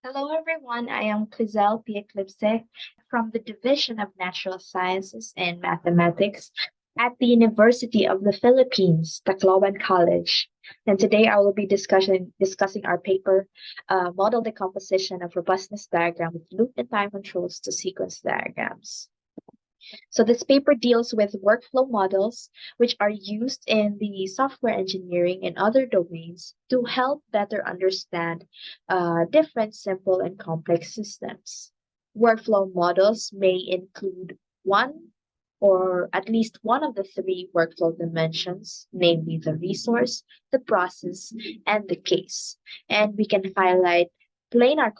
Hello, everyone. I am Kliezl Eclipse from the Division of Natural Sciences and Mathematics at the University of the Philippines, Tacloban College. And today I will be discussing our paper, Model Decomposition of Robustness Diagram with Loop and Time Controls to Sequence Diagrams. So this paper deals with workflow models, which are used in the software engineering and other domains to help better understand different simple and complex systems. Workflow models may include one or at least one of the three workflow dimensions, namely the resource, the process, and the case. And we can highlight planar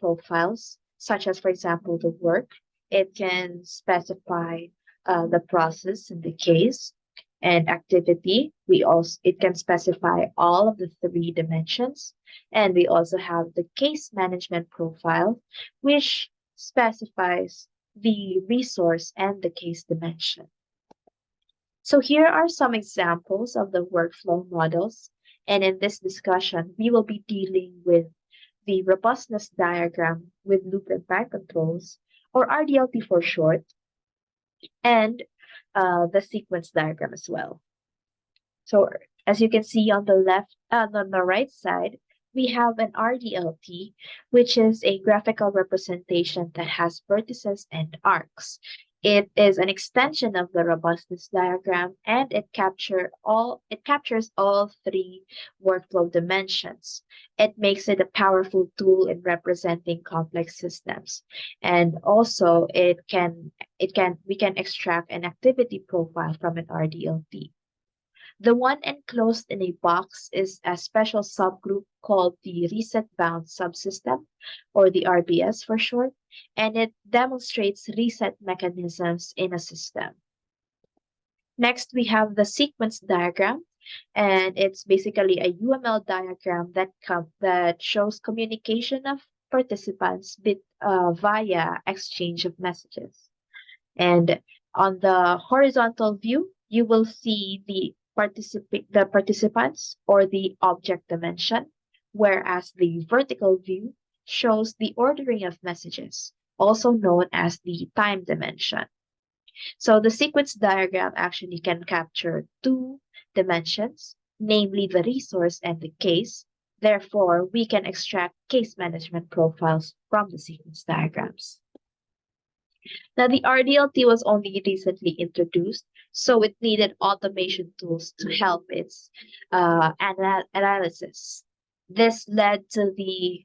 profiles, such as, for example, the work. It can specify the process in the case and activity. It can specify all of the three dimensions, and we also have the case management profile, which specifies the resource and the case dimension. So here are some examples of the workflow models, and in this discussion, we will be dealing with the robustness diagram with loop and time controls, or RDLT for short, and the sequence diagram as well. So as you can see on the right side, we have an RDLT, which is a graphical representation that has vertices and arcs. It is an extension of the robustness diagram, and it captures all three workflow dimensions. It makes it a powerful tool in representing complex systems. And also we can extract an activity profile from an RDLT. The one enclosed in a box is a special subgroup called the reset bound subsystem, or the RBS for short, and it demonstrates reset mechanisms in a system. Next, we have the sequence diagram, and it's basically a UML diagram that shows communication of participants via exchange of messages. And on the horizontal view, you will see the participants or the object dimension, whereas the vertical view shows the ordering of messages, also known as the time dimension. So the sequence diagram actually can capture two dimensions, namely the resource and the case. Therefore, we can extract case management profiles from the sequence diagrams. Now, the RDLT was only recently introduced, so it needed automation tools to help its analysis. This led to the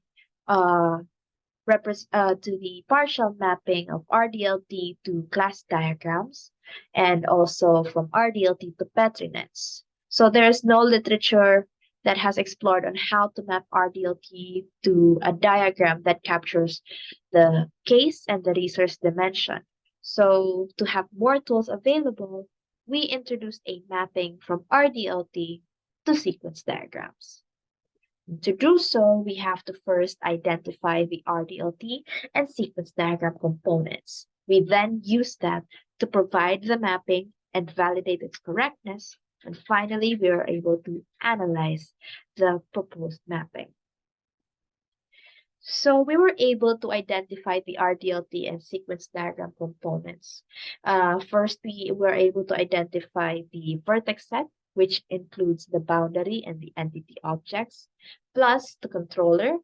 partial mapping of RDLT to class diagrams, and also from RDLT to Petri nets. So there is no literature that has explored on how to map RDLT to a diagram that captures the case and the resource dimension. So to have more tools available, we introduced a mapping from RDLT to sequence diagrams. To do so, we have to first identify the RDLT and sequence diagram components. We then use them to provide the mapping and validate its correctness. And finally, we are able to analyze the proposed mapping. So we were able to identify the RDLT and sequence diagram components. First, we were able to identify the vertex set, which includes the boundary and the entity objects, plus the controller,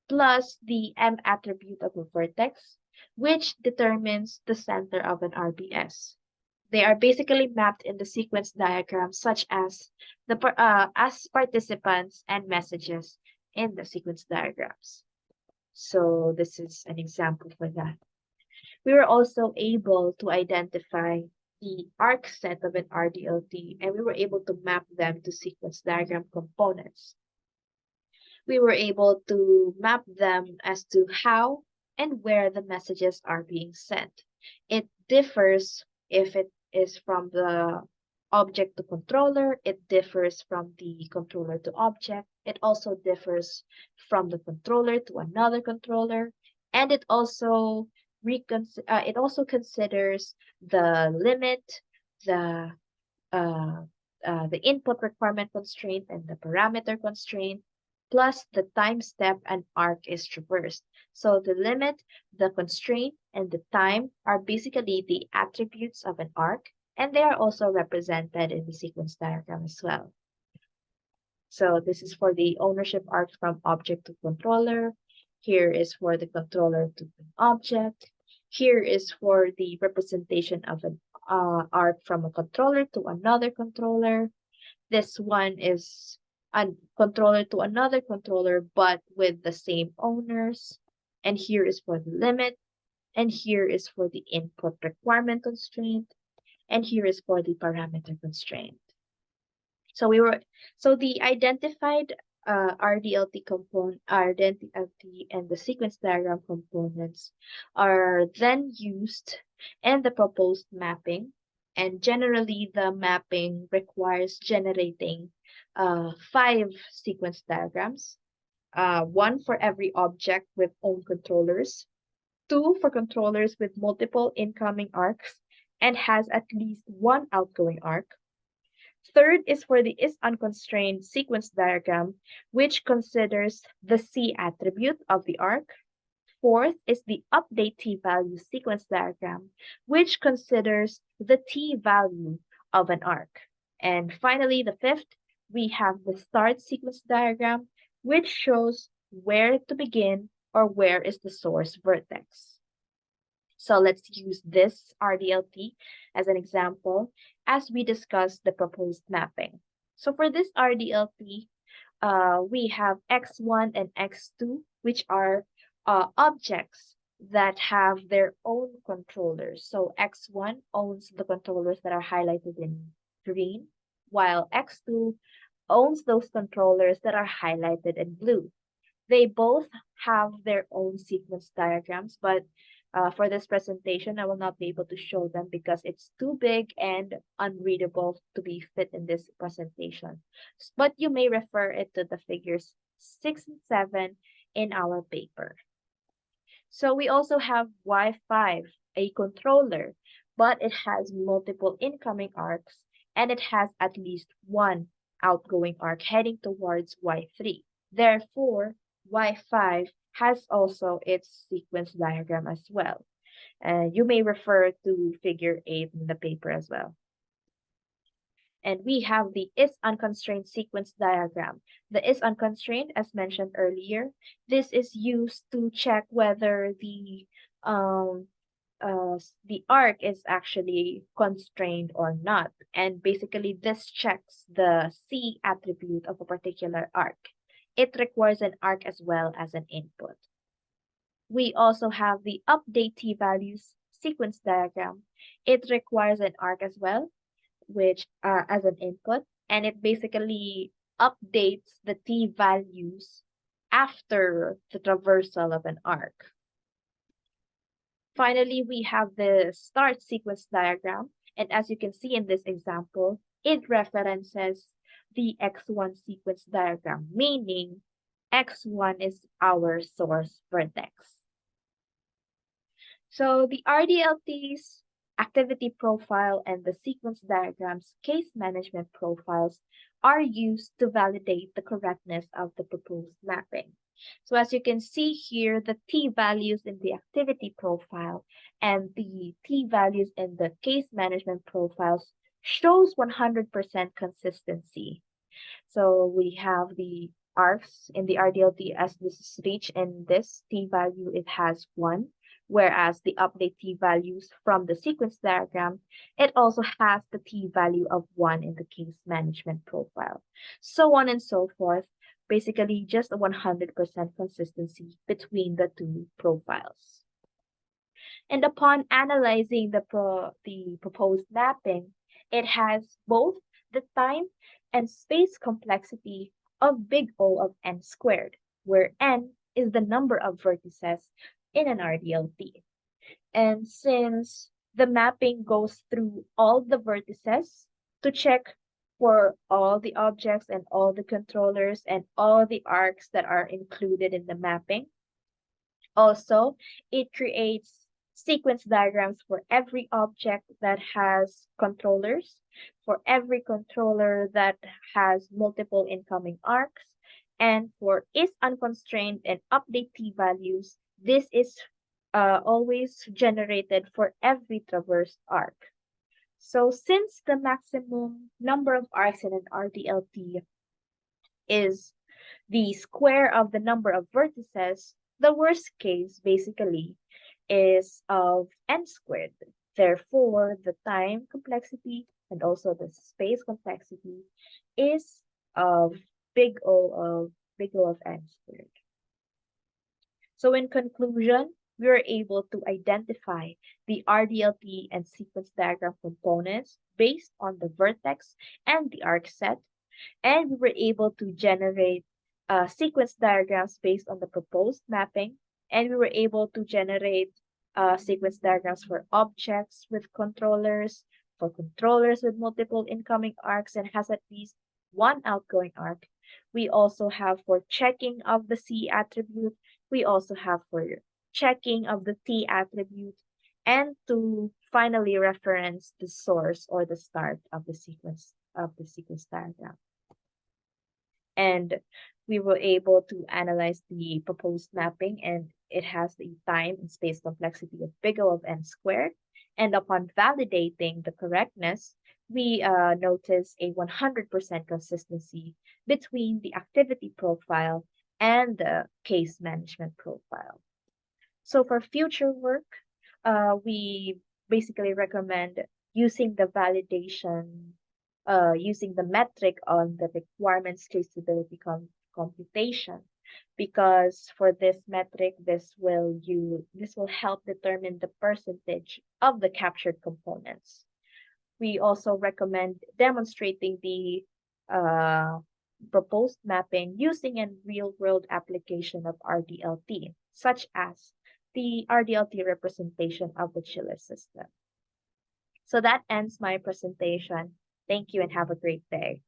plus the M attribute of a vertex, which determines the center of an RBS. They are basically mapped in the sequence diagram, such as as participants and messages in the sequence diagrams. So this is an example for that. We were also able to identify the arc set of an RDLT, and we were able to map them to sequence diagram components. We were able to map them as to how and where the messages are being sent. It differs if it is from the object to controller, it differs from the controller to object, it also differs from the controller to another controller, and it also considers the limit, the input requirement constraint, and the parameter constraint, plus the time step an arc is traversed. So the limit, the constraint, and the time are basically the attributes of an arc, and they are also represented in the sequence diagram as well. So this is for the ownership arc from object to controller. Here is for the controller to an object. Here is for the representation of an arc from a controller to another controller. This one is a controller to another controller, but with the same owners. And here is for the limit. And here is for the input requirement constraint. And here is for the parameter constraint. So the identified RDLT component, RDLT and the sequence diagram components are then used in the proposed mapping. And generally, the mapping requires generating 5 sequence diagrams, one for every object with own controllers, 2 for controllers with multiple incoming arcs and has at least one outgoing arc. Third is for the is unconstrained sequence diagram, which considers the C attribute of the arc. Fourth is the update t-value sequence diagram, which considers the t-value of an arc. And finally, the fifth, we have the start sequence diagram, which shows where to begin or where is the source vertex. So let's use this RDLT as an example as we discuss the proposed mapping. So for this RDLT, we have X1 and X2, which are objects that have their own controllers. So X1 owns the controllers that are highlighted in green, while X2 owns those controllers that are highlighted in blue. They both have their own sequence diagrams, but for this presentation, I will not be able to show them because it's too big and unreadable to be fit in this presentation. But you may refer it to the figures 6 and 7 in our paper. So we also have Y5, a controller, but it has multiple incoming arcs and it has at least one outgoing arc heading towards Y3. Therefore, Y5 has also its sequence diagram as well. You may refer to figure 8 in the paper as well. And we have the is unconstrained sequence diagram. The is unconstrained, as mentioned earlier, this is used to check whether the arc is actually constrained or not. And basically, this checks the C attribute of a particular arc. It requires an arc as well as an input. We also have the update t-values sequence diagram. It requires an arc as well, which as an input, and it basically updates the t-values after the traversal of an arc. Finally, we have the start sequence diagram, and as you can see in this example, it references the X1 sequence diagram, meaning X1 is our source vertex. So the RDLT's activity profile and the sequence diagram's case management profiles are used to validate the correctness of the proposed mapping. So as you can see here, the t-values in the activity profile and the t-values in the case management profiles shows 100% consistency. So we have the arcs in the RDLT as this is reached, and this t-value, it has 1. Whereas the update t-values from the sequence diagram, it also has the t-value of 1 in the case management profile. So on and so forth, basically just a 100% consistency between the two profiles. And upon analyzing the proposed mapping, it has both the time and space complexity of big O of n squared, where n is the number of vertices in an RDLT. And since the mapping goes through all the vertices to check for all the objects and all the controllers and all the arcs that are included in the mapping, also, it creates sequence diagrams for every object that has controllers, for every controller that has multiple incoming arcs, And for is unconstrained and update t-values, this is always generated for every traversed arc. So since the maximum number of arcs in an RDLT is the square of the number of vertices, the worst case basically is of n squared. Therefore, the time complexity and also the space complexity is of big O of n squared. So in conclusion, we were able to identify the RDLT and sequence diagram components based on the vertex and the arc set, and we were able to generate sequence diagrams based on the proposed mapping, and we were able to generate sequence diagrams for objects with controllers, for controllers with multiple incoming arcs and has at least one outgoing arc. We also have for checking of the C attribute. We also have for checking of the T attribute, and to finally reference the source or the start of the sequence diagram. And we were able to analyze the proposed mapping, and it has the time and space complexity of big O of n squared. And upon validating the correctness, we notice a 100% consistency between the activity profile and the case management profile. So for future work, we basically recommend using the validation using the metric on the requirements traceability computation, because for this metric, this will help determine the percentage of the captured components. We also recommend demonstrating the proposed mapping using a real-world application of RDLT, such as the RDLT representation of the chiller system. So that ends my presentation. Thank you and have a great day.